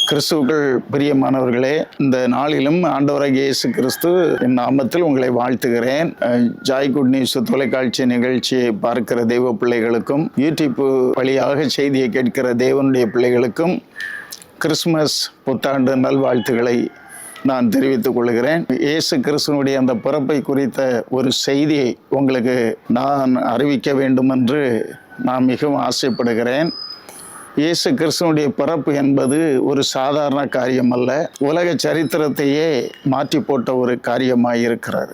கிறிஸ்துவுக்குள் பிரியமானவர்களே, இந்த நாளிலும் ஆண்டவராகிய இயேசு கிறிஸ்து என் நாமத்தில் உங்களை வாழ்த்துகிறேன். ஜாய் குட் நியூஸ் தொலைக்காட்சி நிகழ்ச்சியை பார்க்கிற தெய்வ பிள்ளைகளுக்கும், யூடியூப் வழியாக செய்தியை கேட்கிற தேவனுடைய பிள்ளைகளுக்கும் கிறிஸ்துமஸ் புத்தாண்டு நல்வாழ்த்துக்களை நான் தெரிவித்துக் கொள்கிறேன். இயேசு கிறிஸ்துவனுடைய அந்த பிறப்பை குறித்த ஒரு செய்தியை உங்களுக்கு நான் அறிவிக்க வேண்டும் என்று நான் மிகவும் ஆசைப்படுகிறேன். இயேசு கிறிஸ்துவனுடைய பிறப்பு என்பது ஒரு சாதாரண காரியம் அல்ல, உலக சரித்திரத்தையே மாற்றி போட்ட ஒரு காரியமாக இருக்கிறது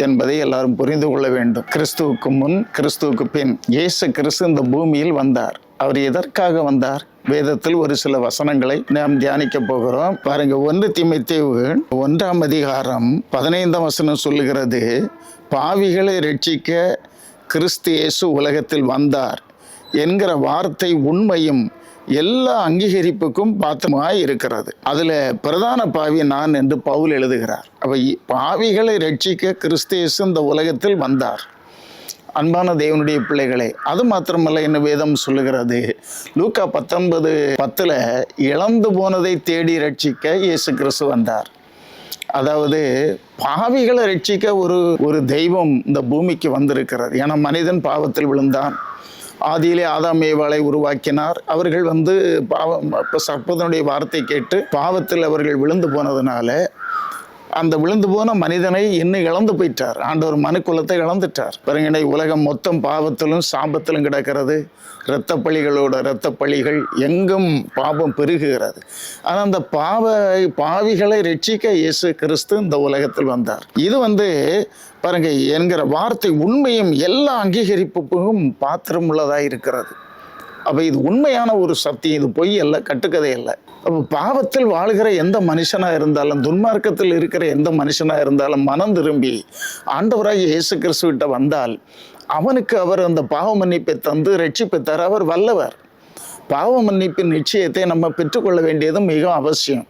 என்பதை எல்லாரும் புரிந்து கொள்ள வேண்டும். கிறிஸ்துவுக்கு முன், கிறிஸ்துவுக்கு பின் இயேசு கிறிஸ்து இந்த பூமியில் வந்தார். அவர் எதற்காக வந்தார்? வேதத்தில் ஒரு சில வசனங்களை நாம் தியானிக்க போகிறோம். பாருங்க, 1 தீமோத்தேயு 1ஆம் அதிகாரம் 15ஆம் வசனம் சொல்லுகிறது, பாவிகளை ரட்சிக்க கிறிஸ்து இயேசு உலகத்தில் வந்தார் என்கிற வார்த்தை உண்மையும் எல்லா அங்கீகரிப்புக்கும் பாத்திரமாய் இருக்கிறது. அதுல பிரதான பாவி நான் என்று பவுல் எழுதுகிறார். அப்ப பாவிகளை ரட்சிக்க கிறிஸ்து இயேசு இந்த உலகத்தில் வந்தார். அன்பான தேவனுடைய பிள்ளைகளே, அது மாத்திரமல்ல, என்ன வேதம் சொல்லுகிறது, லூக்கா 19:10 இழந்து போனதை தேடி ரட்சிக்க இயேசு கிறிஸ்து வந்தார். அதாவது பாவிகளை ரட்சிக்க ஒரு தெய்வம் இந்த பூமிக்கு வந்திருக்கிறது. ஏன்னா மனிதன் பாவத்தில் விழுந்தான். ஆதியிலே ஆதாம் ஏவாளை உருவாக்கினார். அவர்கள் சர்ப்பதனுடைய வார்த்தை கேட்டு பாவத்தில் அவர்கள் விழுந்து போனதுனால அந்த விழுந்து போன மனிதனை இன்னும் இழந்து போயிட்டார். ஆண்டவர் மனுக்குலத்தை இழந்துட்டார். பாருங்க, உலகம் மொத்தம் பாவத்திலும் சாபத்திலும் கிடக்கிறது. இரத்த பழிகள் எங்கும் பாவம் பெருகுகிறது. ஆனால் அந்த பாவிகளை ரட்சிக்க இயேசு கிறிஸ்து இந்த உலகத்தில் வந்தார். இது பாருங்க என்கிற வார்த்தை உண்மையும் எல்லா அங்கீகரிப்புக்கும் பாத்திரம் உள்ளதாக இருக்கிறது. அப்போ இது உண்மையான ஒரு சத்தியம், இது பொய் அல்ல, கட்டுக்கதை அல்ல. அப்போ பாவத்தில் வாழ்கிற எந்த மனுஷனாக இருந்தாலும், துன்மார்க்கத்தில் இருக்கிற எந்த மனுஷனாக இருந்தாலும் மனம் திரும்பி ஆண்டவராகிய இயேசு கிறிஸ்துவிட்ட வந்தால் அவனுக்கு அவர் அந்த பாவ மன்னிப்பை தந்து ரட்சிப்பை தர அவர் வல்லவர். பாவ மன்னிப்பின் நிச்சயத்தை நம்ம பெற்றுக்கொள்ள வேண்டியது மிக அவசியம்.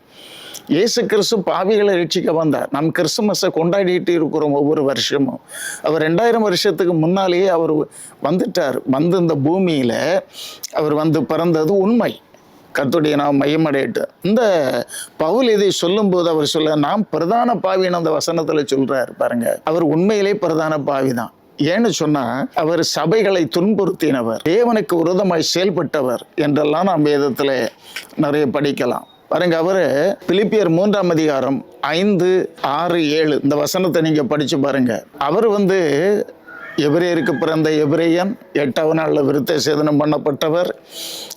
இயேசு கிறிஸ்து பாவிகளை ரட்சிக்க வந்தார். நம் கிறிஸ்துமஸை கொண்டாடிட்டு இருக்கிறோம் ஒவ்வொரு வருஷமும். அவர் 2000 வருஷத்துக்கு முன்னாலேயே அவர் வந்துட்டார். இந்த பூமியில் அவர் பிறந்தது உண்மை. கர்த்தருடைய நாம் மையமடையிட்டு இந்த பவுல் இதை சொல்லும்போது அவர் நாம் பிரதான பாவின்னு அந்த வசனத்தில் சொல்றாரு. பாருங்க, அவர் உண்மையிலே பிரதான பாவி தான். ஏன்னு சொன்னா அவர் சபைகளை துன்புறுத்தினவர், தேவனுக்கு விரோதமாய் செயல்பட்டவர் என்றெல்லாம் நாம் வேதத்தில் நிறைய படிக்கலாம். பாருங்க, அவரு பிலிப்பியர் 3ஆம் அதிகாரம் 5, 6, 7 இந்த வசனத்தை நீங்க படிச்சு பாருங்க. அவர் எபிரேயருக்கு பிறந்த எபிரேயன், 8ஆம் நாளில் விருத்த சேதனம் பண்ணப்பட்டவர்.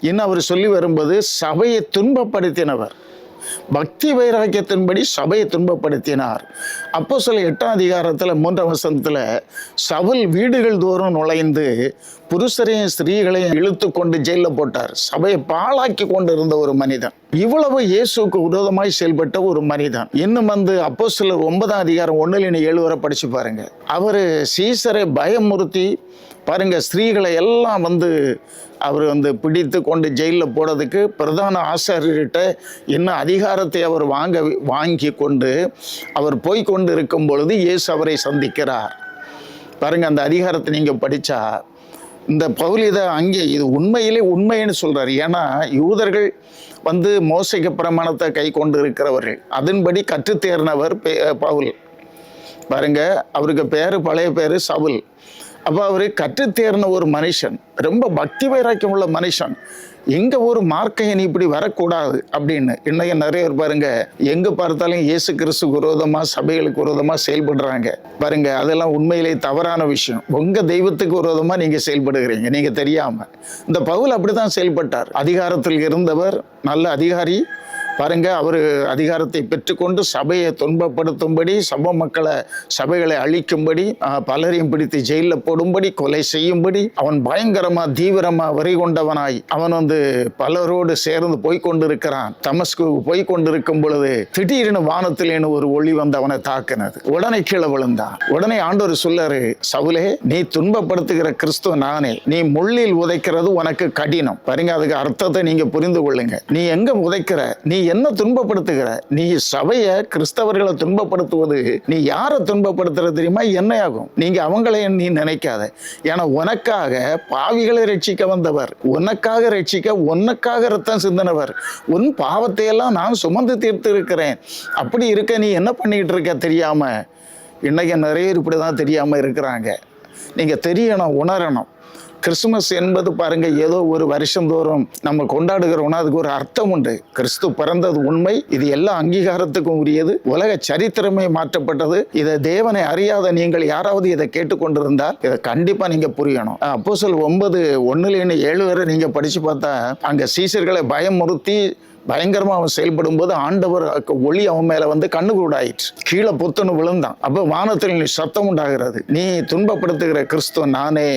இன்னும் அவர் சொல்லி வரும்போது சபையை துன்பப்படுத்தினவர், பக்தி வைராக்கியத்தின்படி சபையை துன்பப்படுத்தினார். அப்போஸ்தலர் 8ஆம் அதிகாரத்தில் 3ஆம் வசனத்தில் சவுல் வீடுகள் தோறும் நுழைந்து புருஷரையும் ஸ்திரீகளையும் இழுத்து கொண்டு ஜெயிலில் போட்டார். சபையை பாழாக்கி கொண்டு இருந்த ஒரு மனிதன், இவ்வளவு இயேசுக்கு விரோதமாய் செயல்பட்ட ஒரு மனிதன். இன்னும் அப்போஸ்தலர் 9ஆம் அதிகாரம் 1-7 வரை படிச்சு பாருங்க. அவர் சீசரை பயமுறுத்தி பாருங்க, ஸ்திரீகளை எல்லாம் அவர் பிடித்து கொண்டு ஜெயிலில் போடுறதுக்கு பிரதான ஆசாரியர்கிட்ட இன்னும் அதிகாரத்தை அவர் வாங்கி கொண்டு அவர் போய்கொண்டு இருக்கும் பொழுது இயேசு அவரை சந்திக்கிறார். பாருங்க, அந்த அதிகாரத்தை நீங்க படிச்சா இந்த பவுல் இது உண்மைன்னு சொல்றாரு. ஏன்னா யூதர்கள் மோசைக்கு பிரமாணத்தை கை கொண்டு இருக்கிறவர்கள், அதன்படி கற்றுத்தேர்னவர் பவுல். பாருங்க, அவருக்கு பழைய பேரு சவுல். அப்போ அவர் கற்றுத்தேர்ன ஒரு மனுஷன், ரொம்ப பக்தி வைராக்கியம் உள்ள மனுஷன். எங்க ஒரு மார்க்கையன் இப்படி வரக்கூடாது அப்படின்னு இன்னைக்கு நிறைய பேர் பாருங்க, எங்க பார்த்தாலும் இயேசு கிறிஸ்துக்கு விரோதமா, சபைகளுக்கு விரோதமா செயல்படுறாங்க. பாருங்க, அதெல்லாம் உண்மையிலே தவறான விஷயம். உங்க தெய்வத்துக்கு விரோதமா நீங்க செயல்படுகிறீங்க, நீங்க தெரியாம. இந்த பவுல் அப்படித்தான் செயல்பட்டார். அதிகாரத்தில் இருந்தவர், நல்ல அதிகாரி. பாருங்க, அவர் அதிகாரத்தை பெற்றுக்கொண்டு சபையை துன்பப்படுத்தும்படி, சபைகளை அழிக்கும்படி, பலரையும் பிடித்து ஜெயிலில் போடும்படி, கொலை செய்யும்படி அவன் பயங்கரமா தீவிரமா வரி கொண்டவனாய் அவன் பலரோடு சேர்ந்து போய்கொண்டிருக்கிறான். தமஸ்கு போய்கொண்டிருக்கும் பொழுது திடீர்னு வானத்திலேன்னு ஒரு ஒளி அவனை தாக்கினது. உடனே கீழே விழுந்தான். உடனே ஆண்டவர் சொல்லாரு, சவுலே, நீ துன்பப்படுத்துகிற கிறிஸ்துவ நானே, நீ முள்ளில் உதைக்கிறது உனக்கு கடினம். பாருங்க, அதுக்கு அர்த்தத்தை நீங்க புரிந்து கொள்ளுங்க. நீ எங்க உதைக்கிற? நீ என்ன துன்பப்படுத்துகிற? நீ சபையை, கிறிஸ்தவர்களை துன்பப்படுத்துவது, நீ யாரை துன்பப்படுத்துற தெரியுமா? என்னையாகும். நீங்க அவங்களை நீ நினைக்காத. ஏன்னா உனக்காக பாவிகளை ரட்சிக்க வந்தவர், உனக்காக ரட்சிக்க, உனக்காக ரத்தம் சிந்தினவர், உன் பாவத்தை எல்லாம் நான் சுமந்து தீர்த்து இருக்கிறேன். அப்படி இருக்க நீ என்ன பண்ணிக்கிட்டு இருக்க தெரியாம? இன்னைக்கு நிறைய பேர் இப்படிதான் தெரியாம இருக்கிறாங்க. நீங்க தெரியணும், உணரணும். கிறிஸ்துமஸ் என்பது பாருங்க, ஏதோ ஒரு வருஷந்தோறும் நம்ம கொண்டாடுகிறோம்னா அதுக்கு ஒரு அர்த்தம் உண்டு. கிறிஸ்து பிறந்தது உண்மை, இது எல்லா அங்கீகாரத்துக்கும் உரியது, உலக சரித்திரமே மாற்றப்பட்டது. இதை தேவனை அறியாத நீங்கள் யாராவது இதை கேட்டுக்கொண்டிருந்தால் இதை கண்டிப்பா நீங்க புரியணும். அப்போஸ்தலர் 9:1-7 வரை நீங்க படிச்சு பார்த்தா, அங்க சீசர்களை பயமுறுத்தி பயங்கரமா அவன் செயல்படும் போது ஆண்டவர் ஒளி அவன் மேல வந்து கண்ணு கூடாயிற்று, கீழே பொத்துன்னு விழுந்தான். அப்ப வானத்தில் சத்தம் உண்டாகிறது, நீ துன்பப்படுத்துகிற கிறிஸ்துவ நானே,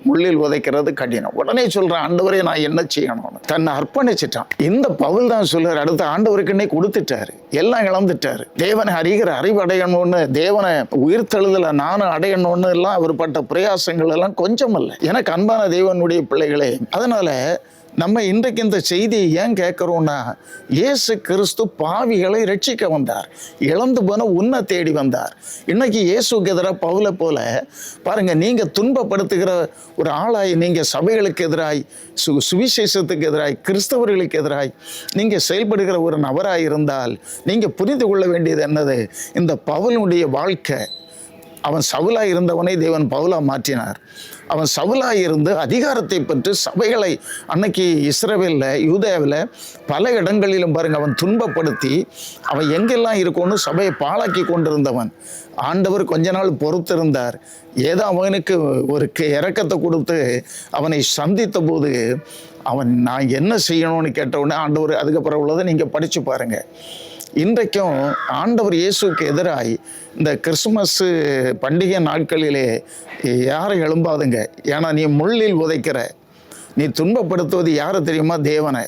முள்ளில் உதைக்கிறது கடினம். உடனே சொல்றான், ஆண்டவரே நான் என்ன செய்யணும்? தன்னை அர்ப்பணிச்சிட்டான். இந்த பவுல் தான் சொல்றாரு, அடுத்த ஆண்டவருக்குன்னே கொடுத்துட்டாரு, எல்லாம் இழந்துட்டாரு. தேவனை அறிகிற அறிவு அடையணும்னு, தேவனை உயிர்த்தெழுதல நானும் அடையணும்னு எல்லாம் அவர் பட்ட பிரயாசங்கள் எல்லாம் கொஞ்சம் அல்ல. எனக்கு அன்பான தேவனுடைய பிள்ளைகளே, அதனால நம்ம இன்றைக்கு இந்த செய்தியை ஏன் கேட்கிறோம்னா, இயேசு கிறிஸ்து பாவிகளை ரட்சிக்க வந்தார், இழந்து போன உன்னை தேடி வந்தார். இன்னைக்கு இயேசுக்கு எதிராக பவுலை போல பாருங்க, நீங்க துன்பப்படுத்துகிற ஒரு ஆளாய், நீங்க சபைகளுக்கு எதிராய், சுவிசேஷத்துக்கு எதிராய், கிறிஸ்தவர்களுக்கு எதிராய் நீங்க செயல்படுகிற ஒரு நபராய் இருந்தால் நீங்க புரிந்து கொள்ள வேண்டியது என்னது? இந்த பவுலுடைய வாழ்க்கை, அவன் சவுலா இருந்தவனை தேவன் பவுலா மாற்றினார். அவன் சவுலா இருந்து அதிகாரத்தை பெற்று சபைகளை அன்னைக்கு இஸ்ரவேல்ல, யூதேவில் பல இடங்களிலும் பாருங்க அவன் துன்பப்படுத்தி, அவன் எங்கெல்லாம் இருக்கும்னு சபையை பாழாக்கி கொண்டிருந்தவன். ஆண்டவர் கொஞ்ச நாள் பொறுத்திருந்தார். ஏதோ அவனுக்கு ஒரு இரக்கத்தை கொடுத்து அவனை சந்தித்த போது அவன் நான் என்ன செய்யணும்னு கேட்டவுடனே ஆண்டவர், அதுக்கப்புறம் உள்ளதை நீங்க படிச்சு பாருங்க. இன்றைக்கும் ஆண்டவர் இயேசுக்கு எதிராய் இந்த கிறிஸ்துமஸ் பண்டிகை நாட்களிலே யாரும் எழும்பாதுங்க. ஏன்னா நீ முள்ளில் உதைக்கிற, நீ துன்பப்படுத்துவது யாரை தெரியுமா? தேவனை.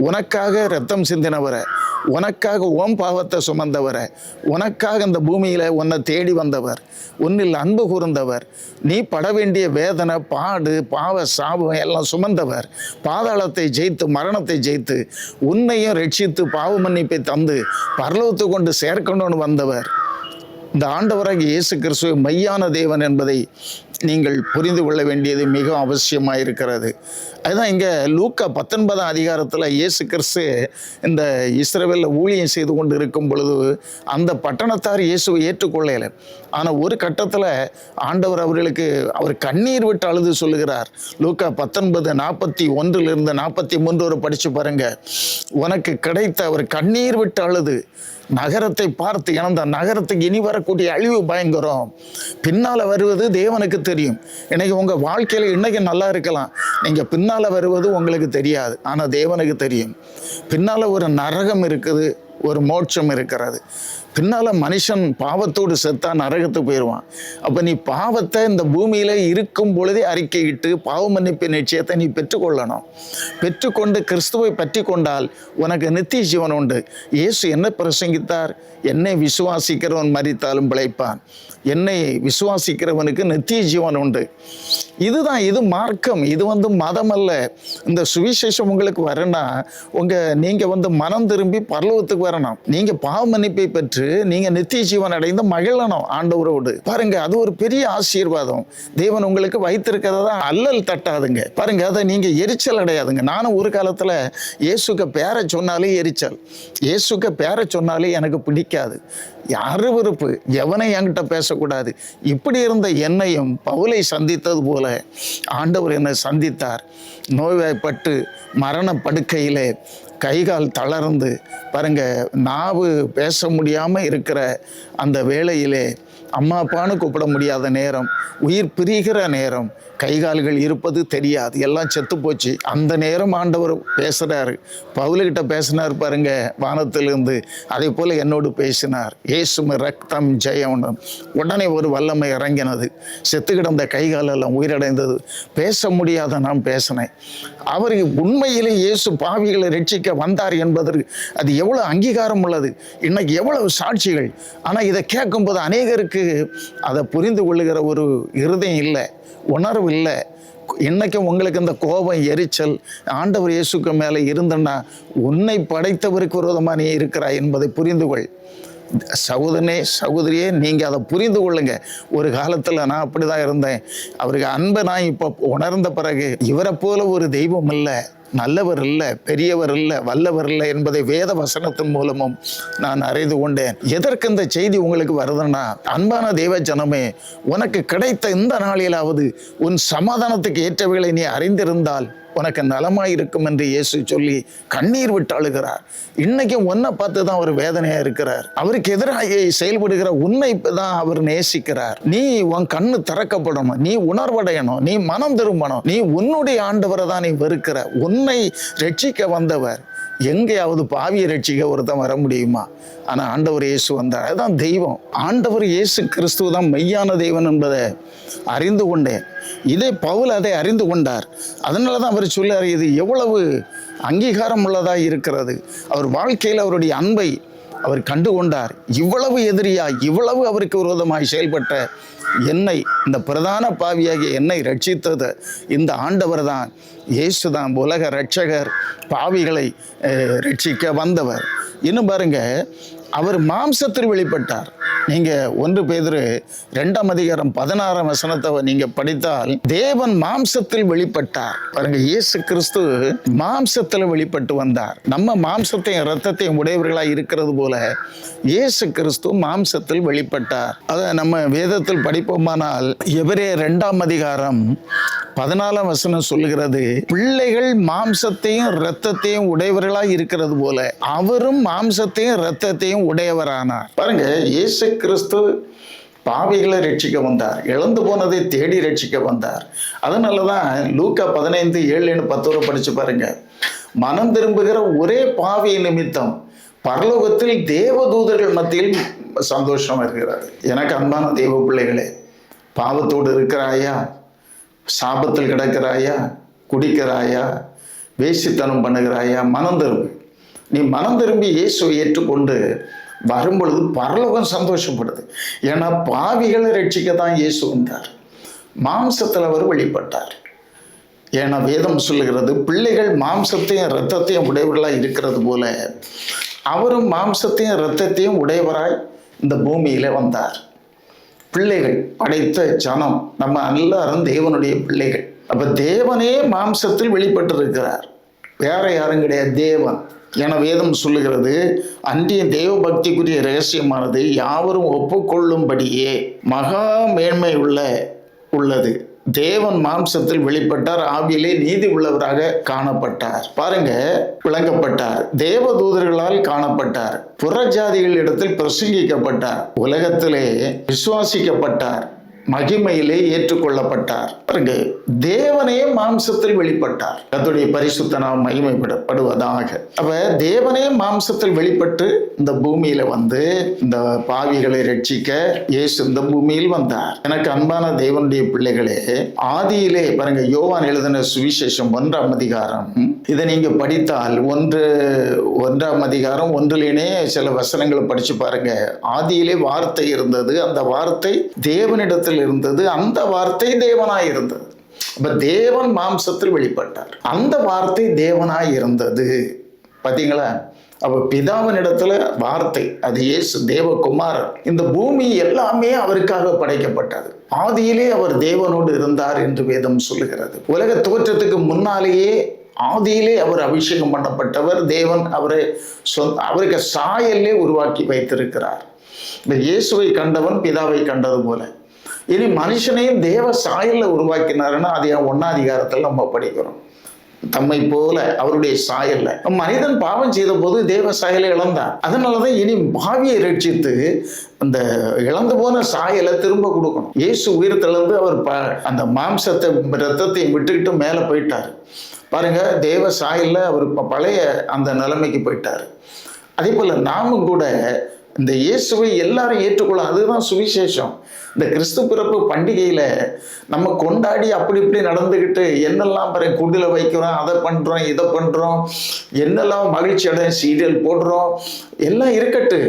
உனக்காக ரத்தம் சிந்தினவரை, உனக்காக ஓம் பாவத்தை சுமந்தவரை, உனக்காக இந்த பூமியில உன்னை தேடி வந்தவர், உன்னில் அன்பு கூர்ந்தவர், நீ பட வேண்டிய வேதனை, பாடு, பாவ, சாபம் எல்லாம் சுமந்தவர், பாதாளத்தை ஜெயித்து மரணத்தை ஜெயித்து உன்னையும் ரட்சித்து பாவ மன்னிப்பை தந்து பரலோகத்தை கொண்டு சேர்க்கணும்னு வந்தவர் இந்த ஆண்டவராகிய இயேசு கிறிஸ்து மெய்யான தேவன் என்பதை நீங்கள் புரிந்து கொள்ள வேண்டியது மிக அவசியமாக இருக்கிறது. அதுதான் இங்கே லூக்கா 19ஆம் அதிகாரத்தில் இயேசு கிறிஸ்து இந்த இஸ்ரவேலில் ஊழியம் செய்து கொண்டு இருக்கும் பொழுது அந்த பட்டணத்தார் இயேசுவை ஏற்றுக்கொள்ளலை. ஆனால் ஒரு கட்டத்தில் ஆண்டவர் அவர்களுக்கு அவர் கண்ணீர் விட்டு அழுது சொல்லுகிறார். லூக்கா 19:41 43 வரை படித்து பாருங்க. உனக்கு கிடைத்த அவர் கண்ணீர் விட்டு அழுது நகரத்தை பார்த்து, ஏன்னா அந்த நகரத்துக்கு இனி வரக்கூடிய அழிவு பயங்கரம், பின்னால் வருவது தேவனுக்கு தெரியும். இன்னைக்கு உங்கள் வாழ்க்கையில் இன்னைக்கு நல்லா இருக்கலாம், நீங்கள் பின்னால் வருவது உங்களுக்கு தெரியாது, ஆனால் தேவனுக்கு தெரியும். பின்னால் ஒரு நரகம் இருக்குது, ஒரு மோட்சம் இருக்கிறது. பின்னால் மனுஷன் பாவத்தோடு செத்தா நரகத்துக்கு போயிடுவான். அப்போ நீ பாவத்தை இந்த பூமியில் இருக்கும் பொழுதே அறிக்கையிட்டு பாவ மன்னிப்பு நிச்சயத்தை நீ பெற்றுக்கொள்ளணும். பெற்றுக்கொண்டு கிறிஸ்துவை பற்றி கொண்டால் உனக்கு நித்திய ஜீவன் உண்டு. இயேசு என்ன பிரசங்கித்தார்? என்னை விசுவாசிக்கிறவன் மரித்தாலும் பிழைப்பான், என்னை விசுவாசிக்கிறவனுக்கு நித்திய ஜீவன் உண்டு. இதுதான், இது மார்க்கம், இது மதம் அல்ல. இந்த சுவிசேஷம் உங்களுக்கு வரணும்னா நீங்க மனம் திரும்பி பரலோகத்துக்கு வரணும். நீங்க பாவ மன்னிப்பை பெற்று நீங்க நித்திய ஜீவன் அடைந்து மகிழணும் ஆண்டவரோடு. பாருங்க, அது ஒரு பெரிய ஆசீர்வாதம். தேவன் உங்களுக்கு வைத்திருக்கிறதா அல்லல் தட்டாதுங்க. பாருங்க, அதை நீங்க எரிச்சல் அடையாதுங்க. நானும் ஒரு காலத்துல இயேசுக்கு பேரை சொன்னாலே எரிச்சல், இயேசுக்கு பேரை சொன்னாலே எனக்கு பிடிக்காது, அருவருப்பு, எவனை என்கிட்ட பேசக்கூடாது. இப்படி இருந்த என்னையும் பவுலை சந்தித்தது போல ஆண்டவர் என்னை சந்தித்தார். நோய்வாய்ப்பட்டு மரண படுக்கையிலே கைகால் தளர்ந்து பாருங்க, நாவு பேச முடியாமல் இருக்கிற அந்த வேளையிலே, அம்மா அப்பான்னு கூப்பிட முடியாத நேரம், உயிர் பிரிகிற நேரம், கைகால்கள் இருப்பது தெரியாது, எல்லாம் செத்து போச்சு. அந்த நேரம் ஆண்டவர் பேசுகிறாரு. பவுலுக்கிட்ட பேசினார் பாருங்க வானத்திலிருந்து, அதே போல் என்னோடு பேசினார். இயேசும ரத்தம் ஜெயம்னு உடனே ஒரு வல்லமை இறங்கினது. செத்து கிடந்த கைகாலெல்லாம் உயிரடைந்தது. பேச முடியாத நான் பேசினேன். அவருக்கு உண்மையிலே இயேசு பாவிகளை ரட்சிக்க வந்தார் என்பதற்கு அது எவ்வளோ அங்கீகாரம் உள்ளது. இன்னைக்கு எவ்வளவு சாட்சிகள். ஆனால் இதை கேட்கும்போது அநேகருக்கு அதை புரிந்து கொள்ளுகிற ஒரு இருதயம் இல்லை. உணர்வு இல்லை. இன்னைக்கும் உங்களுக்கு இந்த கோபம், எரிச்சல் ஆண்டவர் இயேசுக்கு மேலே இருந்தன்னா உன்னை படைத்தவருக்கு விரோதமாக நீ இருக்கிறாய் என்பதை புரிந்து கொள். சகோதரனே, சகோதரியே, நீங்கள் அதை புரிந்து கொள்ளுங்க. ஒரு காலத்தில் நான் அப்படி தான் இருந்தேன். அவருக்கு அன்பை நான் இப்போ உணர்ந்த பிறகு இவரை போல ஒரு தெய்வம் இல்லை, நல்லவர் இல்லை, பெரியவர் இல்லை, வல்லவர் இல்லை என்பதை வேத வசனத்தின் மூலமும் நான் அறிந்து கொண்டேன். எதற்கு இந்த செய்தி உங்களுக்கு வருதுன்னா, அன்பான தேவ ஜனமே, உனக்கு கிடைத்த இந்த நாளிலாவது உன் சமாதானத்துக்கு ஏற்றவைகளை நீ அறிந்திருந்தால் உனக்கு நலமாய் இருக்கும் என்று இயேசு சொல்லி கண்ணீர் விட்டு அழுகிறார். இன்னைக்கும் உன்னை பார்த்து தான் அவர் வேதனையா இருக்கிறார். அவருக்கு எதிராக செயல்படுகிற உன்னை தான் அவர் நேசிக்கிறார். நீ உன் கண்ணு திறக்கப்படணும், நீ உணர்வடையணும், நீ மனம் திரும்பணும். நீ உன்னுடைய ஆண்டவரை தான் நீ வெறுக்கிற. உன்னை ரட்சிக்க வந்தவர் எங்கேயாவது பாவியை ரட்சிக்க ஒருத்தன் வர முடியுமா? ஆனால் ஆண்டவர் இயேசு வந்தார். அதுதான் தெய்வம். ஆண்டவர் இயேசு கிறிஸ்துவ தான் மெய்யான தெய்வன் என்பதை அறிந்து கொண்டேன். இதே பவுல் அதை அறிந்து கொண்டார். அதனால தான் அவர் சொல்லார், இது எவ்வளவு அங்கீகாரம் உள்ளதாக இருக்கிறது. அவர் வாழ்க்கையில் அவருடைய அன்பை அவர் கண்டு கொண்டார். இவ்வளவு எதிரியா, இவ்வளவு அவருக்கு விரோதமாய் செயல்பட்ட என்னை, இந்த பிரதான பாவியாகிய என்னை ரட்சித்தது இந்த ஆண்டவர் தான், இயேசு தான் உலக இரட்சகர், பாவிகளை ரட்சிக்க வந்தவர். இன்னும் பாருங்க, அவர் மாம்சத்தில் வெளிப்பட்டார். நீங்க 1 பேதுரு 2:16 நீங்க படித்தால், தேவன் மாம்சத்தில் வெளிப்பட்டார். பாருங்க, இயேசு கிறிஸ்து மாம்சத்தில் வெளிப்பட்டு வந்தார். நம்ம மாம்சத்தையும் இரத்தத்தையும் உடையவர்களாய் இருக்கிறது போல இயேசு கிறிஸ்து மாம்சத்தில் வெளிப்பட்டார். அதை நம்ம வேதத்தில் படிப்போமானால், எபிரேயர் 2:14 சொல்லுகிறது, பிள்ளைகள் மாம்சத்தையும் இரத்தத்தையும் உடையவர்களாய் இருக்கிறது போல அவரும் மாம்சத்தையும் இரத்தத்தையும் உடையவரானார். பாருங்க, இயேசு கிறிஸ்து பாவிகளை ரட்சிக்க வந்தார், இழந்து போனதை தேடி ரட்சிக்க வந்தார். அதனாலதான் லூக்கா 15:7-10 படிச்சு பாருங்க, மனம் திரும்புகிற ஒரே பாவி நிமித்தம் பரலோகத்தில் தேவதூதர்கள் மத்தியில் சந்தோஷம் இருக்கிறார். எனக்கு அன்பான தேவ பிள்ளைகளே, பாவத்தோடு இருக்கிறாயா? சாபத்தில் கிடக்கிறாயா? குடிக்கிறாயா? வேசித்தனம் பண்ணுகிறாயா? மனம் திரும்பு. நீ மனம் திரும்பி இயேசுவை ஏற்றுக்கொண்டு வரும்பொழுது பரலோகம் சந்தோஷப்படுது. ஏன்னா பாவிகளை ரட்சிக்க தான் இயேசு வந்தார். மாம்சத்தில் அவர் வெளிப்பட்டார். ஏன்னா வேதம் சொல்லுகிறது, பிள்ளைகள் மாம்சத்தையும் இரத்தத்தையும் உடையவர்களாய் இருக்கிறது போல அவரும் மாம்சத்தையும் இரத்தத்தையும் உடையவராய் இந்த பூமியில வந்தார். பிள்ளைகள், படைத்த ஜனம், நம்ம எல்லாரும் தேவனுடைய பிள்ளைகள். அப்ப தேவனே மாம்சத்தில் வெளிப்பட்டிருக்கிறார், வேற யாரும் கிடையாது, தேவன். என வேதம் சொல்லுகிறது, அன்றைய தேவ பக்திக்குரிய ரகசியமானது யாவரும் ஒப்புக்கொள்ளும்படியே மகா மேன்மை உள்ளது. தேவன் மாம்சத்தில் வெளிப்பட்டார், ஆவியிலே நீதி உள்ளவராக காணப்பட்டார். பாருங்க, விளங்கப்பட்டார், தேவதூதர்களால் காணப்பட்டார், புறஜாதிகளிடத்தில் பிரசங்கிக்கப்பட்டார், உலகத்திலே விசுவாசிக்கப்பட்டார், மகிமையிலே ஏற்றுக்கொள்ளப்பட்டார். பாருங்க, தேவனே மாம்சத்தில் வெளிப்பட்டார். கர்த்தருடைய பரிசுத்த நாமம் மகிமைப்படுவதாக. அப்ப தேவனே மாம்சத்தில் வெளிப்பட்டு இந்த பூமியில வந்து இந்த பாவிகளை ரட்சிக்க இயேசு இந்த பூமியில் வந்தார். எனக்கு அன்பான தேவனுடைய பிள்ளைகளே, ஆதியிலே பாருங்க, யோவான் எழுதின சுவிசேஷம் 1ஆம் அதிகாரம், இதை நீங்க படித்தால் 1ஆம் அதிகாரம் 1லேயே சில வசனங்களை படிச்சு பாருங்க. ஆதியிலே வார்த்தை இருந்தது, அந்த வார்த்தை தேவனிடத்தில் இருந்தது, அந்த வார்த்தை தேவனாய் இருந்தது. அப்ப தேவன் மாம்சத்தில் வெளிப்பட்டார், அந்த வார்த்தை தேவனாய் இருந்தது. பாத்தீங்களா? அப்ப பிதாவினிடத்துல வார்த்தை, அது இயேசு தேவகுமாரர். இந்த பூமி எல்லாமே அவருக்காக படைக்கப்பட்டது. ஆதியிலே அவர் தேவனோடு இருந்தார் என்று வேதம் சொல்லுகிறது. உலக தோற்றத்துக்கு முன்னாலேயே ஆதியிலே அவர் அபிஷேகம் பண்ணப்பட்டவர். தேவன் அவருக்கு சாயலே உருவாக்கி வைத்திருக்கிறார். இந்த இயேசுவை கண்டவன் பிதாவை கண்டது போல இனி மனுஷனையும் தேவ சாயல்ல உருவாக்கினாருன்னா அது 1ஆம் அதிகாரத்தில் நம்ம படிக்கிறோம். தம்மை போல அவருடைய சாயல்ல மனிதன் பாவம் செய்த போது தேவ சாயலை இழந்தான். அதனாலதான் இனி பாவியை ரட்சித்து அந்த இழந்து போன சாயலை திரும்ப கொடுக்கணும். இயேசு உயிர் தெழுந்து அவர் அந்த மாம்சத்தை ரத்தத்தையும் விட்டுக்கிட்டு மேல போயிட்டாரு. பாருங்க, தேவ சாயல்ல அவர் பழைய அந்த நிலைமைக்கு போயிட்டாரு. அதே போல நாமும் கூட இந்த இயேசுவை எல்லாரும் ஏற்றுக்கொள்ள, அதுதான் சுவிசேஷம். இந்த கிறிஸ்து பிறப்பு பண்டிகையில நம்ம கொண்டாடி அப்படி இப்படி நடந்துக்கிட்டு என்னெல்லாம் பிறகு குடில வைக்கிறோம், அதை பண்றோம், இதை பண்றோம், என்னெல்லாம் மகிழ்ச்சி அடைய சீரியல் போடுறோம், எல்லாம் இருக்கட்டு,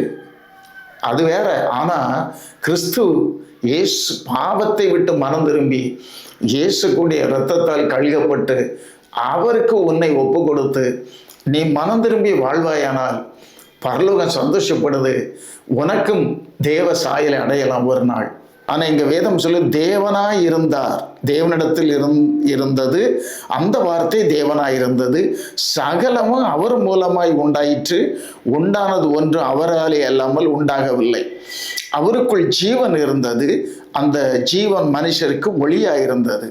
அது வேற. ஆனா கிறிஸ்து இயேசு பாவத்தை விட்டு மனம் திரும்பி இயேசு கூடிய இரத்தத்தால் கழுகப்பட்டு அவருக்கு உன்னை ஒப்பு கொடுத்து நீ மனம் திரும்பி வாழ்வாயானால் பரலோகம் சந்தோஷப்படுது, உனக்கும் தேவ சாயலை அடையலாம் ஒரு நாள். ஆனால் இங்கே வேதம் சொல்லி தேவனாய் இருந்தார், தேவனிடத்தில் இருந்தது, அந்த வார்த்தை தேவனாய் இருந்தது, சகலமும் அவர் மூலமாய் உண்டாயிற்று, உண்டானது ஒன்று அவராலே அல்லாமல் உண்டாகவில்லை. அவருக்குள் ஜீவன் இருந்தது, அந்த ஜீவன் மனுஷருக்கு ஒளியாக இருந்தது,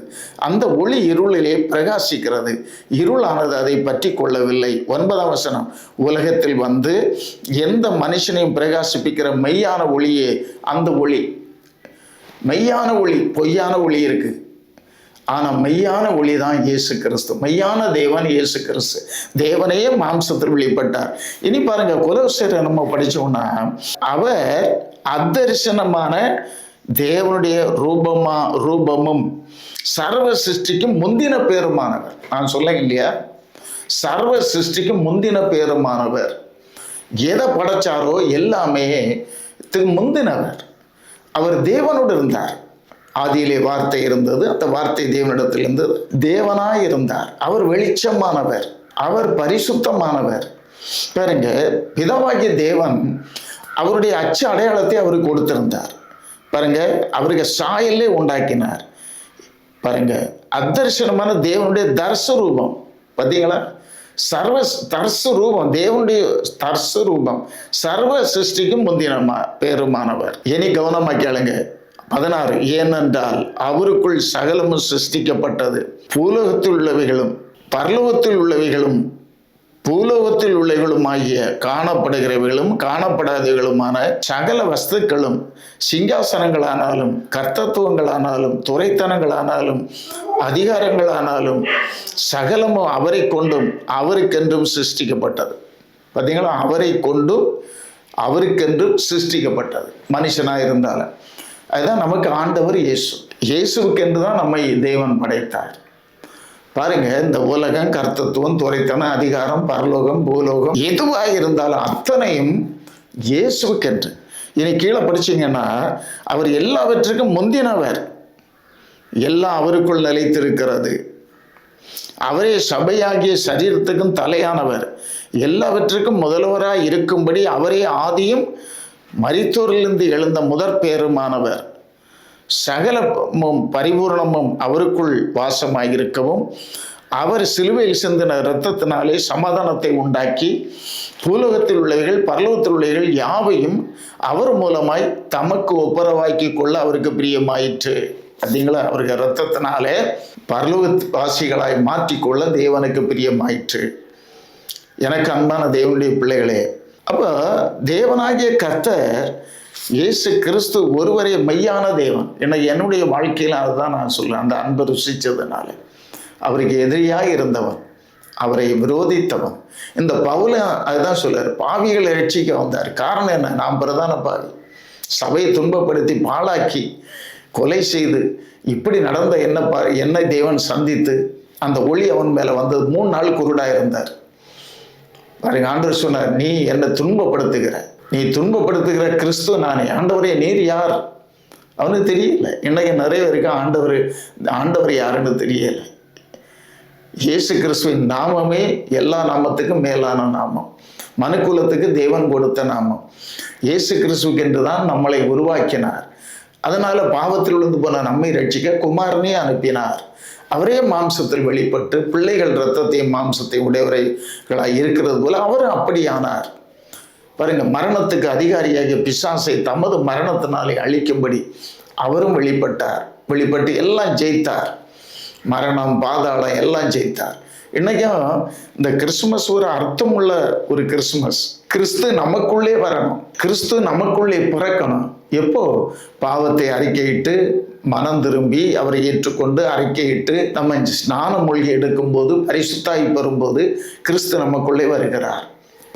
அந்த ஒளி இருளிலே பிரகாசிக்கிறது, இருளானது அதை பற்றி கொள்ளவில்லை. 9ஆம் வசனம், உலகத்தில் வந்து எந்த மனுஷனையும் பிரகாசிப்பிக்கிற மெய்யான ஒளியே அந்த ஒளி. மெய்யான ஒளி, பொய்யான ஒளி இருக்கு, ஆனா மெய்யான ஒளி தான் இயேசு கிறிஸ்து, மெய்யான தேவன் இயேசு கிறிஸ்து. தேவனையே மாம்சத்தில் வெளிப்பட்டார். இனி பாருங்க, கொலோசியரை நம்ம படிச்சோம்னா, அவர் அதரிசனமான தேவனுடைய ரூபமும் சர்வ சிருஷ்டிக்கும் முந்தின பேருமானவர். நான் சொல்ல இல்லையா, சர்வ சிருஷ்டிக்கும் முந்தின பேருமானவர். எதை படைச்சாரோ எல்லாமே முந்தினவர். அவர் தேவனோடு இருந்தார். ஆதியிலே வார்த்தை இருந்தது, அந்த வார்த்தை தேவனிடத்தில் இருந்தது, தேவனாய் இருந்தார். அவர் வெளிச்சமானவர், அவர் பரிசுத்தமானவர். பாருங்க, பிதாவாகிய தேவன் அவருடைய அச்சு அடையாளத்தை அவருக்கு கொடுத்திருந்தார். பாருங்க, அவருக்கு சாயலே உண்டாக்கினார். பாருங்க, அதர்சனமான தேவனுடைய தர்சரூபம். பார்த்தீங்களா, சர்வ தர்சரூபம், தேவனுடைய தர்சரூபம், சர்வ சிருஷ்டிக்கும் முந்தின பேருமானவர். இனி கவனமா கேளுங்க. 16, ஏனென்றால் அவருக்குள் சகலமும் சிருஷ்டிக்கப்பட்டது, பூலோகத்தில் உள்ளவைகளும் பரலோகத்தில் உள்ளவைகளும் பூலோகத்தில் உள்ளவைகளும் ஆகிய காணப்படுகிறவைகளும் காணப்படாதவைகளுமான சகல வஸ்துக்களும், சிங்காசனங்களானாலும் கர்த்தத்துவங்களானாலும் துரைத்தனங்களானாலும் அதிகாரங்களானாலும் சகலமும் அவரை கொண்டும் அவருக்கென்றும் சிருஷ்டிக்கப்பட்டது. பார்த்தீங்களா, அவரை கொண்டும் அவருக்கென்றும் சிருஷ்டிக்கப்பட்டது. மனுஷனாக இருந்தாலும் அதுதான் நமக்கு ஆண்டவர் இயேசு. இயேசுவுக்கென்று தான் நம்மை தேவன் படைத்தார். பாருங்க, இந்த உலகம், கர்த்தத்துவம், துரைத்தனம், அதிகாரம், பரலோகம், பூலோகம் எதுவாக இருந்தாலும் அத்தனையும் இயேசுவுக்கென்று. இனி கீழே படிச்சீங்கன்னா, அவர் எல்லாவற்றுக்கும் முந்தினவர், எல்லாம் அவருக்குள் நிலைத்திருக்கிறது. அவரே சபையாகிய சரீரத்துக்கும் தலையானவர், எல்லாவற்றுக்கும் முதல்வராய் இருக்கும்படி அவரே ஆதியும் மரித்தோரிலிருந்து எழுந்த முதற் பேருமானவர். சகலமும் பரிபூர்ணமும் அவருக்குள் வாசமாயிருக்கவும் அவர் சிலுவையில் சிந்தின இரத்தத்தினாலே சமாதானத்தை உண்டாக்கி பூலோகத்தில் உள்ளவைகள் பரலோகத்தில் உள்ளவைகள் யாவையும் அவர் மூலமாய் தமக்கு ஒப்புரவாக்கி கொள்ள அவருக்கு பிரியமாயிற்று. பார்த்தீங்களா, அவருக்கு இரத்தத்தினாலே பரலோக வாசிகளாய் மாற்றிக்கொள்ள தேவனுக்கு பிரியமாயிற்று. எனக்கு அன்பான தேவனுடைய பிள்ளைகளே, அப்போ தேவனாகிய கர்த்தர் இயேசு கிறிஸ்து ஒருவரே மெய்யான தேவன். என்னுடைய வாழ்க்கையில் அதுதான் நான் சொல்றேன். அந்த அன்பை ருசிச்சதுனால அவருக்கு எதிரியாக இருந்தவன், அவரை விரோதித்தவன். இந்த பவுல அதுதான் சொல்றாரு, பாவிகளை ரட்சிக்க வந்தார். காரணம் என்ன? நாம் பிரதான பாவி, சபையை துன்பப்படுத்தி பாழாக்கி கொலை செய்து இப்படி நடந்த என்னை தேவன் சந்தித்து அந்த ஒளி அவன் மேல வந்தது. 3 நாள் குருடா இருந்தார். பாருங்க, ஆண்டவர் சொன்னார், நீ என்னை துன்பப்படுத்துகிற, நீ துன்பப்படுத்துகிற கிறிஸ்து நானே. ஆண்டவரே, நீர் யார்? அவனுக்கு தெரியல. இன்னைக்கு நிறைய பேருக்கு ஆண்டவர் யாருன்னு தெரியல. இயேசு கிறிஸ்துவின் நாமமே எல்லா நாமத்துக்கும் மேலான நாமம், மனுக்குலத்துக்கு தேவன் கொடுத்த நாமம். இயேசு கிறிஸ்துவுக்கு என்றுதான் நம்மளை உருவாக்கினார். அதனால பாவத்தில் விழுந்து போன நம்மை ரட்சிக்க குமாரனே அனுப்பினார். அவரே மாம்சத்தில் வெளிப்பட்டு பிள்ளைகள் இரத்தத்தையும் மாம்சத்தை உடையவர்களாய் இருக்கிறது போல அவரும் அப்படியானார். பாருங்க, மரணத்துக்கு அதிகாரியாகிய பிசாசை தமது மரணத்தினாலே அழிக்கும்படி அவரும் வெளிப்பட்டு எல்லாம் ஜெயித்தார். மரணம், பாதாளம் எல்லாம் ஜெயித்தார். இன்னைக்கும் இந்த கிறிஸ்துமஸ் ஒரு அர்த்தமுள்ள ஒரு கிறிஸ்துமஸ். கிறிஸ்து நமக்குள்ளே வரணும், கிறிஸ்து நமக்குள்ளே பிறக்கணும். எப்போ? பாவத்தை அறிக்கையிட்டு மனம் திரும்பி அவரை ஏற்றுக்கொண்டு அறிக்கையிட்டு நம்ம ஸ்நான மூழ்கி எடுக்கும்போது, பரிசுத்தாய் பெறும்போது கிறிஸ்து நமக்குள்ளே வருகிறார்.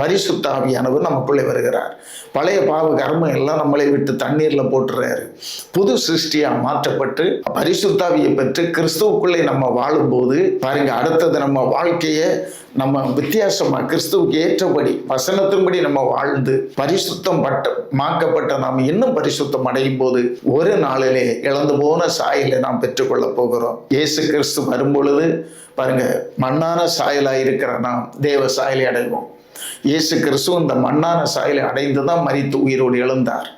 பரிசுத்த ஆவியானவர் நமக்குள்ளே வருகிறார். பழைய பாவ கர்மம் எல்லாம் நம்மளை விட்டு தண்ணீர்ல போட்டுறாரு. புது சிருஷ்டியா மாற்றப்பட்டு பரிசுத்தாவியை பெற்று கிறிஸ்துவுக்குள்ளே நம்ம வாழும்போது பாருங்க, அடுத்தது நம்ம வாழ்க்கைய நம்ம வித்தியாசமா கிறிஸ்துவுக்கு ஏற்றபடி வசனத்தின்படி நம்ம வாழ்ந்து மாக்கப்பட்ட நாம் இன்னும் பரிசுத்தம் அடையும் போது ஒரு நாளிலே இழந்து போன சாயலை நாம் பெற்றுக்கொள்ள போகிறோம். இயேசு கிறிஸ்து வரும்பொழுது பாருங்க, மண்ணான சாயலா இருக்கிற நாம் தேவ சாயலை அடைவோம். இயேசு கிறிஸ்து இந்த மண்ணான சாயலை அடைந்துதான் மரித்து உயிரோடு எழுந்தார்.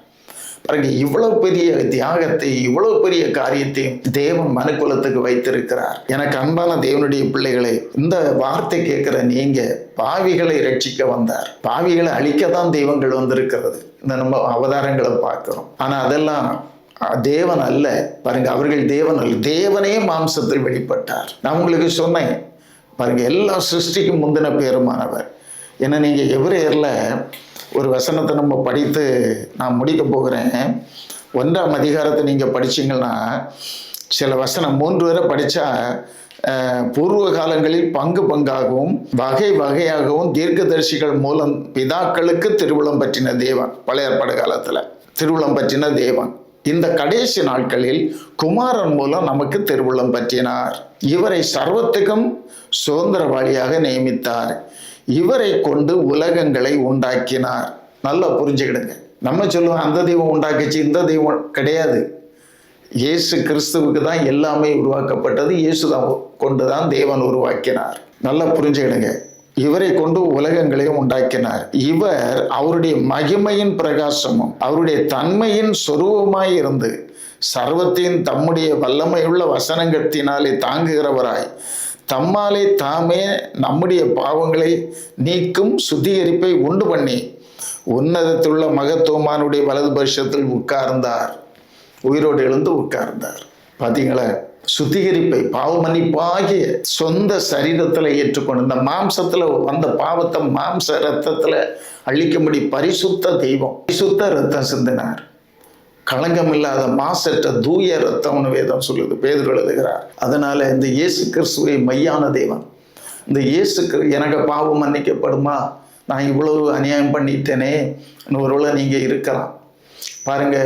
பாருங்க, இவ்வளவு பெரிய தியாகத்தை, இவ்வளவு பெரிய காரியத்தையும் தேவன் மனுக்குலத்துக்கு வைத்திருக்கிறார். எனக்கு அன்பான தேவனுடைய பிள்ளைகளே, இந்த வார்த்தை கேட்கிற நீங்க பாவிகளை ரட்சிக்க வந்தார். பாவிகளை அழிக்கத்தான் தெய்வங்கள் வந்திருக்கிறது. இந்த நம்ம அவதாரங்களை பார்க்கிறோம். ஆனா அதெல்லாம் தேவன் அல்ல. பாருங்க, அவர்கள் தேவன் அல்ல. தேவனே மாம்சத்தில் வெளிப்பட்டார். நான் உங்களுக்கு சொன்னேன் பாருங்க, எல்லா சிருஷ்டிக்கும் முந்தின பேருமானவர். ஏன்னா நீங்க எபிரேயர்ல ஒரு வசனத்தை நம்ம படித்து நான் முடிக்க போகிறேன். 1ஆம் அதிகாரத்தை நீங்க படிச்சீங்கன்னா சில வசனம் 3 வரை படிச்சா பூர்வ காலங்களில் பங்கு பங்காகவும் வகை வகையாகவும் தீர்க்கதரிசிகள் மூலம் பிதாக்களுக்கு திருவுளம் பற்றின தேவன், பழைய ஏற்பாடு காலத்துல திருவுளம் பற்றின தேவன் இந்த கடைசி நாட்களில் குமாரன் மூலம் நமக்கு திருவுளம் பற்றினார். இவரை சர்வத்துக்கும் சுதந்திரவாளியாக நியமித்தார். இவரை கொண்டு உலகங்களை உண்டாக்கினார். நல்லா புரிஞ்சுக்கிடுங்க. நம்ம சொல்லுவோம் அந்த தெய்வம் உண்டாக்கிச்சு, இந்த தெய்வம் கிடையாது. இயேசு கிறிஸ்துவுக்கு தான் எல்லாமே உருவாக்கப்பட்டது. இயேசு தான் கொண்டுதான் தேவன் உருவாக்கினார். நல்லா புரிஞ்சுக்கிடுங்க. இவரை கொண்டு உலகங்களையும் உண்டாக்கினார். இவர் அவருடைய மகிமையின் பிரகாசமும் அவருடைய தன்மையின் சொரூபமாய் இருந்து சர்வத்தின் தம்முடைய வல்லமையுள்ள வசனங்கத்தினாலே தாங்குகிறவராய் தம்மாலே தாமே நம்முடைய பாவங்களை நீக்கும் சுத்திகரிப்பை உண்டு பண்ணி உன்னதத்துள்ள மகத்துவமானுடைய வலது பரிசத்தில் உட்கார்ந்தார். உயிரோடு எழுந்து உட்கார்ந்தார். பார்த்தீங்களா? சுத்திகரிப்பை, பாவ மன்னிப்பாகிய சொந்த சரீரத்துல ஏற்றுக்கொண்டு இந்த மாம்சத்துல வந்த பாவத்தை மாம்ச ரத்தத்துல அழிக்கும்படி பரிசுத்த தெய்வம் பரிசுத்த ரத்தம் சிந்தினார். களங்கம் இல்லாத மாசற்ற தூய ரத்தம்னு வேதம் சொல்லுது, பேதுரு எழுதுகிறார். அதனால இந்த இயேசு கிறிஸ்துவை மையான தேவன், இந்த இயேசு எனக்கு பாவம் மன்னிக்கப்படுமா, நான் இவ்வளவு அநியாயம் பண்ணிட்டேனே ஒருவேளை நீங்க இருக்கலாம். பாருங்க,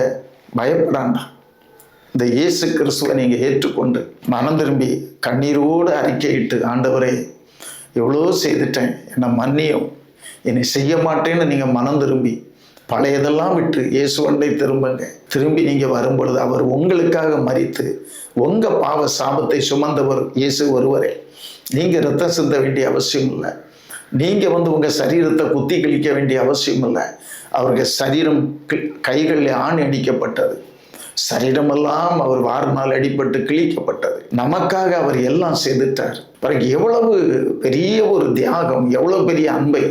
பயப்படாண்டா. இந்த இயேசு கிறிஸ்துவை நீங்க ஏற்றுக்கொண்டு மனம் திரும்பி கண்ணீரோடு அறிக்கையிட்டு, ஆண்டவரே எவ்வளோ செய்துட்டேன், என்னை மன்னியும், என்னை செய்ய மாட்டேன்னு நீங்க மனம் திரும்பி பழையதெல்லாம் விட்டு இயேசுவண்டை திரும்புங்க. திரும்பி நீங்க வரும்பொழுது அவர் உங்களுக்காக மரித்து உங்க பாவ சாபத்தை சுமந்தவர் இயேசு ஒருவரே. நீங்க ரத்தம் சிந்த வேண்டிய அவசியம் இல்லை. நீங்க உங்க சரீரத்தை குத்தி கிழிக்க வேண்டிய அவசியம் இல்லை. அவருக்கு சரீரம் கைகளில் ஆணி அடிக்கப்பட்டது. சரீரமெல்லாம் அவர் வாரினால் அடிபட்டு கிழிக்கப்பட்டது. நமக்காக அவர் எல்லாம் செய்துட்டார். பிறகு எவ்வளவு பெரிய ஒரு தியாகம், எவ்வளவு பெரிய அன்பை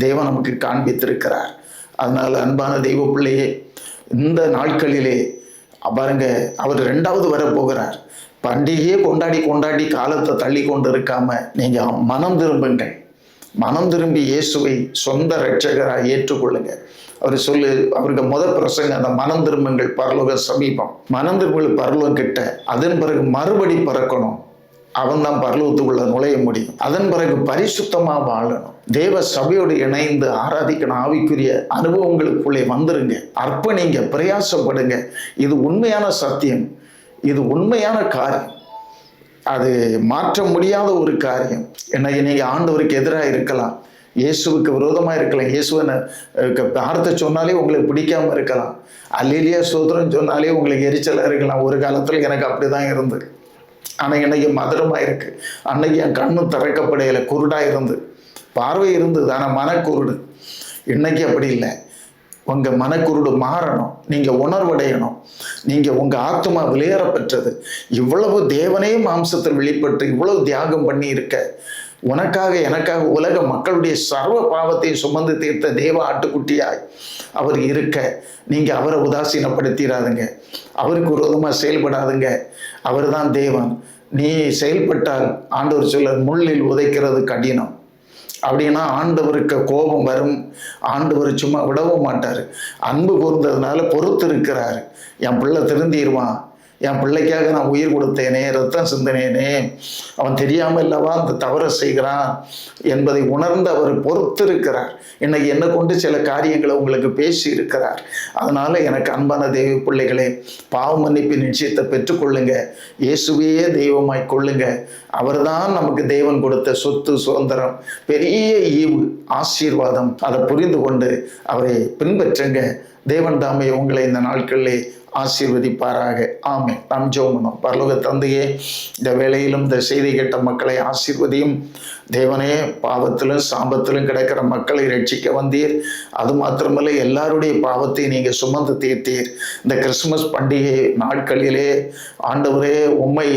தேவன் நமக்கு காண்பித்திருக்கிறார். அதனால அன்பான தெய்வ பிள்ளையே, இந்த நாட்களிலே பாருங்க, அவர் 2வது வர போகிறார். பண்டிகையே கொண்டாடி காலத்தை தள்ளி கொண்டு இருக்காம நீங்க மனம் திரும்புங்கள். மனம் திரும்பி இயேசுவை சொந்த இரட்சகராக ஏற்றுக்கொள்ளுங்க. அவருக்கு முதல் பிரசங்க அந்த மனம் திரும்புங்கள், பரலோக சமீபம். மனம் திரும்புங்கள், பரலோகம் கிட்ட. அதன் பிறகு மறுபடி பிறக்கணும். அவன் தான் பரலோகத்துக்குள்ள நுழைய முடியும். அதன் பிறகு பரிசுத்தமா வாழணும். தேவ சபையோடு இணைந்து ஆராதிக்கணும். ஆவிக்குரிய அனுபவங்களுக்குள்ளே வந்துருங்க. அர்ப்பணிங்க, பிரயாசப்படுங்க. இது உண்மையான சத்தியம், இது உண்மையான காரியம், அது மாற்ற முடியாத ஒரு காரியம். என்ன, நீங்க ஆண்டவருக்கு எதிராக இருக்கலாம், இயேசுவுக்கு விரோதமாக இருக்கலாம், இயேசுவை வார்த்தை சொன்னாலே உங்களுக்கு பிடிக்காம இருக்கலாம், அல்லேலூயா ஸ்தோத்திரம் சொன்னாலே உங்களுக்கு எரிச்சலாக இருக்கலாம். ஒரு காலத்தில் எனக்கு அப்படிதான் இருந்து. ஆனால் இன்னைக்கு மதுரமாக இருக்கு. அன்னைக்கு என் கண்ணு திறக்கப்படையில, குருடாக இருந்து, பார்வை இருந்தது ஆனால் மனக்குருடு. இன்னைக்கு அப்படி இல்லை. உங்கள் மனக்குருடு மாறணும். நீங்கள் உணர்வடையணும். நீங்கள் உங்கள் ஆத்மா வெளியேற பெற்றது. இவ்வளவு தேவனே மாம்சத்தில் வெளிப்பட்டு இவ்வளவு தியாகம் பண்ணி இருக்க, உனக்காக எனக்காக உலக மக்களுடைய சர்வ பாவத்தை சுமந்து தீர்த்த தேவ ஆட்டுக்குட்டியாய் அவர் இருக்க, நீங்கள் அவரை உதாசீனப்படுத்திடாதுங்க. அவருக்கு விரோதமாக செயல்படாதுங்க. அவர் தான் தேவன். நீ செயல்பட்டால் ஆண்டவர் சொல்ல முள்ளில் உதைக்கிறது கடினம். அப்படின்னா ஆண்டவருக்கு கோபம் வரும். ஆண்டவர் சும்மா விடவும் மாட்டார். அன்பு கூர்ந்ததுனால பொறுத்து இருக்கிறாரு. என் பிள்ளை திருந்திடுவான், என் பிள்ளைக்காக நான் உயிர் கொடுத்தேனே, ரத்தம் சிந்தினேனே, அவன் தெரியாமல் அல்லவா அந்த தவறை செய்கிறான் என்பதை உணர்ந்து அவர் பொறுத்திருக்கிறார். இன்னைக்கு என்ன கொண்டு சில காரியங்களை உங்களுக்கு பேசி இருக்கிறார். அதனால எனக்கு அன்பான தெய்வ பிள்ளைகளே, பாவ மன்னிப்பு நிச்சயத்தை பெற்றுக்கொள்ளுங்க. இயேசுவையே தெய்வமாய் கொள்ளுங்க. அவர்தான் நமக்கு தேவன் கொடுத்த சொத்து, சுதந்திரம், பெரிய ஈவு, ஆசீர்வாதம். அதை புரிந்து கொண்டு அவரை பின்பற்றுங்க. தேவன் தாமே உங்களை இந்த நாட்களிலே ஆசீர்வதிப்பாராக. ஆமென். நாம் ஜெபம் பண்ணுவோம். பரலோக தந்தையே, இந்த வேளையிலும் இந்த செய்தி கேட்ட மக்களை ஆசீர்வதியும். தேவனே, பாவத்திலும் சாபத்திலும் கிடக்கிற மக்களை ரட்சிக்க வந்தீர். அது மாத்திரமல்ல, எல்லாருடைய பாவத்தை நீங்கள் சுமந்து தீர்த்தீர். இந்த கிறிஸ்துமஸ் பண்டிகை நாட்களிலே ஆண்டவரே, உம்மை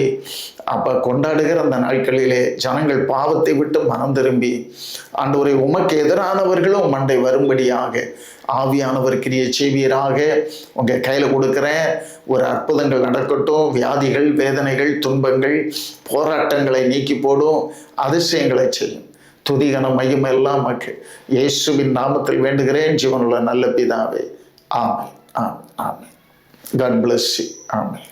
கொண்டாடுகிற அந்த நாட்களிலே ஜனங்கள் பாவத்தை விட்டு மனம் திரும்பி ஆண்டவரை உமக்கு எதிரானவர்களும் மண்டை வரும்படியாக ஆவியானவர் கிரியை செய்வீராக. உங்கள் கையில் கொடுக்குறேன். ஒரு அற்புதங்கள் நடக்கட்டும். வியாதிகள், வேதனைகள், துன்பங்கள், போராட்டங்களை நீக்கி போடும். அதிசயங்களை செய்யும். துதிகன மையம் எல்லாம் இயேசுவின் நாமத்தில் வேண்டுகிறேன் ஜீவனுள்ள நல்ல பிதாவே. ஆமென். ஆமென். ஆமென். God bless you. ஆமென்.